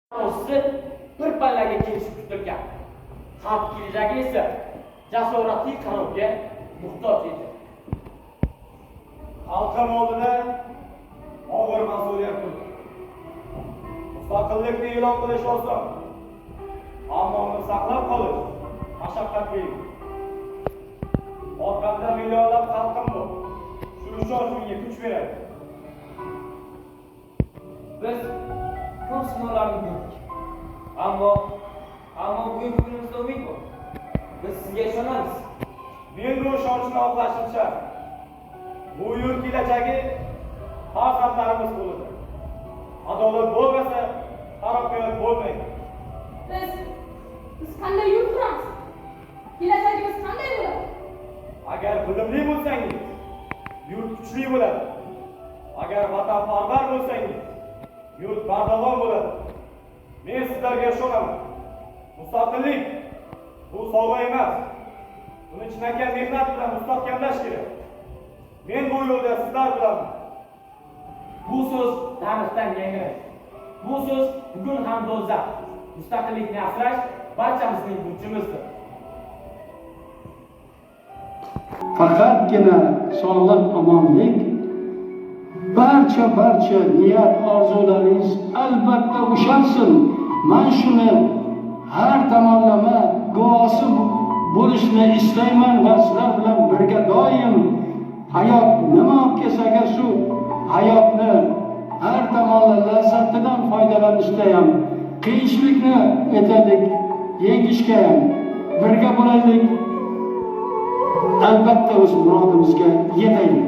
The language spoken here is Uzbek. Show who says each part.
Speaker 1: Siz bir pallaga kelishib kutilgan. Xalq kelajagi esa jasoratli qarorga muhtoj edi.
Speaker 2: Xalqim oldida og'ir mas'uliyat turibdi. Mustaqillikni e'lon qilish oson, ammo uni saqlab qolish mashaqqatli. Orqamda millionlab xalqim bor. Shuning uchun menga kuch beradi.
Speaker 3: Biz ko'p sinovlarni ko'rdik. Ammo bugun ko'nglimizda umid bor. Biz sizga ishonamiz.
Speaker 2: Men bu ishonchni oqlashim shart. Bu yurt kelajagi farzandlarimiz qo'lida. Adolat bo'lmasa, taraqqiyot bo'lmaydi.
Speaker 4: Biz qanday yurt quramiz? Kelajagimiz qanday bo'ladi?
Speaker 2: Agar bilimli bo'lsangiz, yurt kuchli bo'ladi. Agar vatanparvar bo'lsangiz, yurt bardavom bo'ladi. Men sizlarga ishonaman. Mustaqillik bu sovg'a emas. Uni chinakam mehnat bilan mustahkamlash kerak. Men bu yo'lda sizlar bilan.
Speaker 1: Bu so'z tarixdan yangrash. Bu so'z bugun ham dolzarb. Mustaqillikni asrash barchamizning burchimizdir.
Speaker 5: Faqatgina sog'lik, omonlik, barcha niyat orzularingiz albatta ushalsin. Men shuni har tomonlama guvohi bo'lishni istayman va sizlar bilan birga doim hayot nima olib kelsa agar shu hayotni har tomonlama lazzatidan foydalanishda ham qiyinchilikni aytaylik, yengishga ham birga bo'laylik. Albatta o'z murodimizga yetaylik.